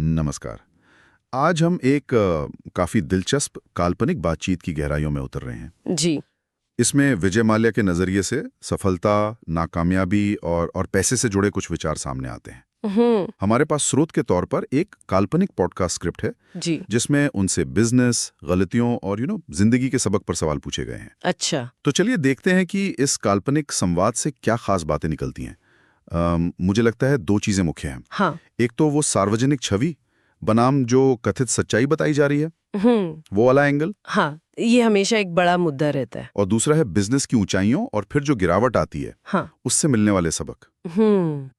नमस्कार। आज हम एक काफी दिलचस्प काल्पनिक बातचीत की गहराइयों में उतर रहे हैं। जी। इसमें विजय माल्या के नजरिए से सफलता, नाकामयाबी और पैसे से जुड़े कुछ विचार सामने आते हैं। हमारे पास स्रोत के तौर पर एक काल्पनिक पॉडकास्ट स्क्रिप्ट है जी। जिसमें उनसे बिजनेस, गलतियों और जिंदगी के सबक पर सवाल पूछे गए हैं। अच्छा। तो चलिए देखते हैं कि इस काल्पनिक संवाद से क्या खास बातें निकलती हैं। मुझे लगता है दो चीजें मुख्य हैं। हाँ। एक तो वो सार्वजनिक छवि बनाम जो कथित सच्चाई बताई जा रही है, वो वाला एंगल। हाँ, ये हमेशा एक बड़ा मुद्दा रहता है। और दूसरा है बिजनेस की ऊंचाइयों और फिर जो गिरावट आती है, हाँ। उससे मिलने वाले सबक।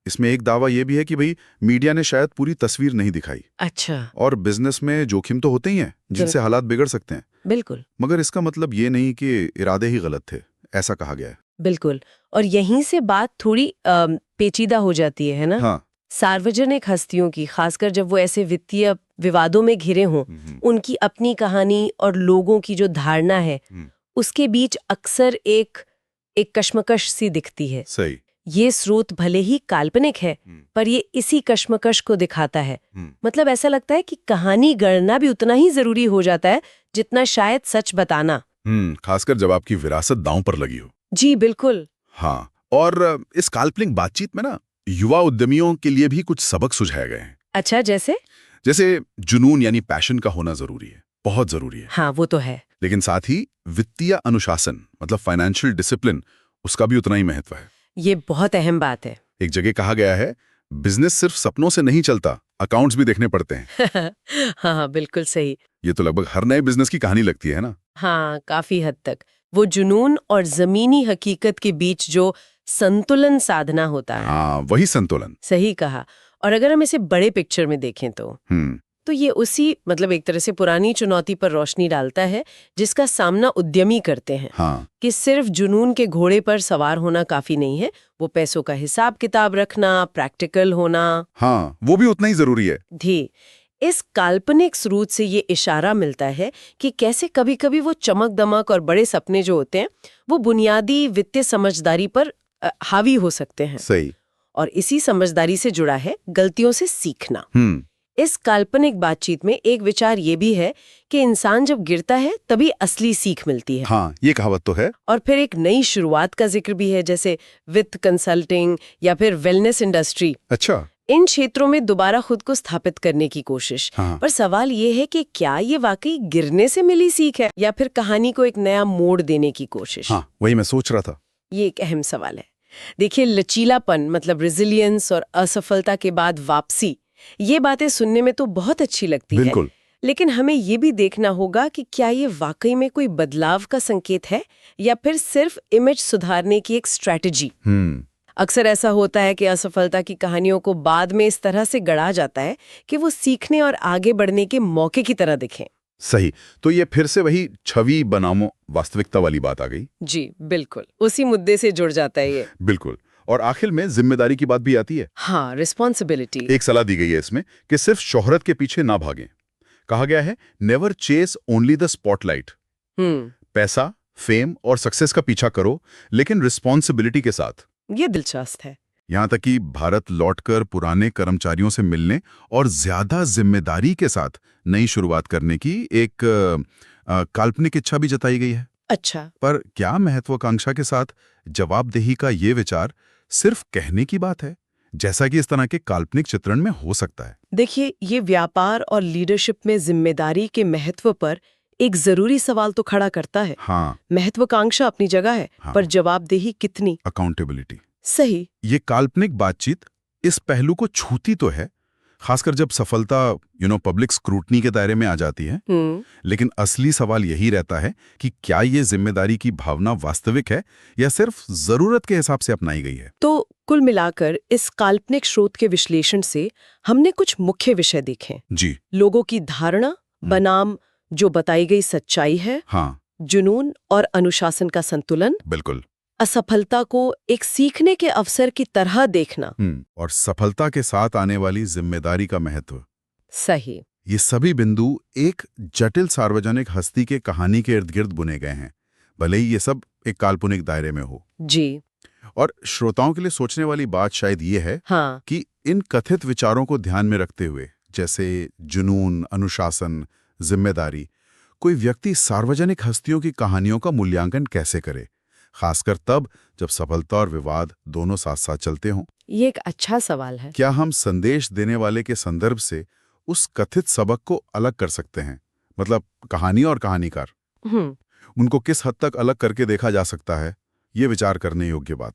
इसमें एक दावा ये भी है कि भाई मीडिया ने शायद पूरी तस्वीर नहीं दिखाई। अच्छा। और बिजनेस में जोखिम तो होते ही हैं जिनसे हालात बिगड़ सकते हैं। बिल्कुल। मगर इसका मतलब ये नहीं कि इरादे ही गलत थे, ऐसा कहा गया है। बिल्कुल। और यहीं से बात थोड़ी पेचीदा हो जाती है ना? हाँ। सार्वजनिक हस्तियों की, खासकर जब वो ऐसे वित्तीय विवादों में घिरे हों, उनकी अपनी कहानी और लोगों की जो धारणा है, उसके बीच अक्सर एक कश्मकश सी दिखती है। सही। ये स्रोत भले ही काल्पनिक है, पर ये इसी कश्मकश को दिखाता है। मतलब ऐसा लगता है कि कहानी गढ़ना भी उतना ही जरूरी हो जाता है जितना शायद सच बताना। खासकर जब आपकी विरासत दांव पर लगी हो। जी बिल्कुल। हाँ, और इस काल्पनिक बातचीत में ना युवा उद्यमियों के लिए भी कुछ सबक सुझाए गए हैं। अच्छा, जैसे जुनून यानी पैशन का होना जरूरी है, बहुत जरूरी है। हाँ, वो तो है। लेकिन साथ ही वित्तीय अनुशासन मतलब फाइनेंशियल डिसिप्लिन, उसका भी उतना ही महत्व है। ये बहुत अहम बात है। एक जगह कहा गया है, बिजनेस सिर्फ सपनों से नहीं चलता, अकाउंट्स भी देखने पड़ते हैं। हाँ, बिल्कुल सही। ये तो लगभग हर नए बिजनेस की कहानी लगती है ना। हाँ, काफी हद तक। वो जुनून और जमीनी हकीकत के बीच जो संतुलन साधना होता है। हाँ, वही संतुलन। सही कहा। और अगर हम इसे बड़े पिक्चर में देखें तो ये उसी मतलब एक तरह से पुरानी चुनौती पर रोशनी डालता है जिसका सामना उद्यमी करते हैं। हाँ। कि सिर्फ जुनून के घोड़े पर सवार होना काफी नहीं है, वो पैसों का हिसाब किताब रखना, प्रैक्टिकल होना। हाँ, वो भी उतना ही जरूरी है। इस काल्पनिक स्रोत से ये इशारा मिलता है कि कैसे कभी-कभी वो चमक दमक और बड़े सपने जो होते हैं वो बुनियादी वित्तीय समझदारी पर हावी हो सकते हैं। सही। और इसी समझदारी से जुड़ा है गलतियों से सीखना। इस काल्पनिक बातचीत में एक विचार ये भी है कि इंसान जब गिरता है तभी असली सीख मिलती है। हाँ, ये कहावत तो है। और फिर एक नई शुरुआत का जिक्र भी है, जैसे वित्त कंसल्टिंग या फिर वेलनेस इंडस्ट्री। अच्छा। इन क्षेत्रों में दोबारा खुद को स्थापित करने की कोशिश। हाँ। पर सवाल ये है कि क्या ये वाकई गिरने से मिली सीख है या फिर कहानी को एक नया मोड़ देने की कोशिश। हाँ, वही मैं सोच रहा था। ये एक अहम सवाल है। देखिए, लचीलापन मतलब रेजिलियंस और असफलता के बाद वापसी, ये बातें सुनने में तो बहुत अच्छी लगती है। बिल्कुल। लेकिन हमें ये भी देखना होगा कि क्या ये वाकई में कोई बदलाव का संकेत है या फिर सिर्फ इमेज सुधारने की एक स्ट्रैटेजी। अक्सर ऐसा होता है कि असफलता की कहानियों को बाद में इस तरह से गढ़ा जाता है कि वो सीखने और आगे बढ़ने के मौके की तरह दिखें। सही। तो ये फिर से वही छवि बनाम वास्तविकता वाली बात आ गई। जी बिल्कुल, उसी मुद्दे से जुड़ जाता है ये। बिल्कुल। और आखिर में जिम्मेदारी की बात भी आती है। हाँ, रिस्पॉन्सिबिलिटी। एक सलाह दी गई है इसमें कि सिर्फ शोहरत के पीछे ना भागें। कहा गया है, never chase only the spotlight. पैसा, फेम और सक्सेस का पीछा करो, लेकिन रिस्पॉन्सिबिलिटी के साथ। ये दिलचस्प है। यहां तक कि भारत लौटकर पुराने कर्मचारियों से मिलने और ज्यादा जिम्मेदारी के साथ नई शुरुआत करने की एक काल्पनिक इच्छा भी जताई गई है। अच्छा। पर क्या महत्वाकांक्षा के साथ जवाबदेही का ये विचार सिर्फ कहने की बात है, जैसा कि इस तरह के काल्पनिक चित्रण में हो सकता है? देखिए, ये व्यापार और लीडरशिप में जिम्मेदारी के महत्व पर एक जरूरी सवाल तो खड़ा करता है। हाँ। महत्वाकांक्षा अपनी जगह है। हाँ। पर जवाबदेही कितनी? अकाउंटेबिलिटी। सही। ये काल्पनिक बातचीत इस पहलू को छूती तो है, खासकर जब सफलता पब्लिक स्क्रूटनी के दायरे में आ जाती है। लेकिन असली सवाल यही रहता है कि क्या ये जिम्मेदारी की भावना वास्तविक है या सिर्फ जरूरत के हिसाब से अपनाई गई है। तो कुल मिलाकर इस काल्पनिक स्रोत के विश्लेषण से हमने कुछ मुख्य विषय देखे। जी। लोगों की धारणा बनाम जो बताई गई सच्चाई है। हाँ। जुनून और अनुशासन का संतुलन। बिल्कुल। असफलता को एक सीखने के अवसर की तरह देखना। और सफलता के साथ आने वाली जिम्मेदारी का महत्व। सही। ये सभी बिंदु एक जटिल सार्वजनिक हस्ती के कहानी के इर्द गिर्द बुने गए हैं, भले ही ये सब एक काल्पनिक दायरे में हो। जी। और श्रोताओं के लिए सोचने वाली बात शायद ये है। हाँ। कि इन कथित विचारों को ध्यान में रखते हुए जैसे जुनून, अनुशासन, जिम्मेदारी, कोई व्यक्ति सार्वजनिक हस्तियों की कहानियों का मूल्यांकन कैसे करे, खासकर तब जब सफलता और विवाद दोनों साथ साथ चलते हों? ये एक अच्छा सवाल है। क्या हम संदेश देने वाले के संदर्भ से उस कथित सबक को अलग कर सकते हैं? मतलब कहानी और कहानीकार, हम्म उनको किस हद तक अलग करके देखा जा सकता है? ये विचार करने योग्य बात।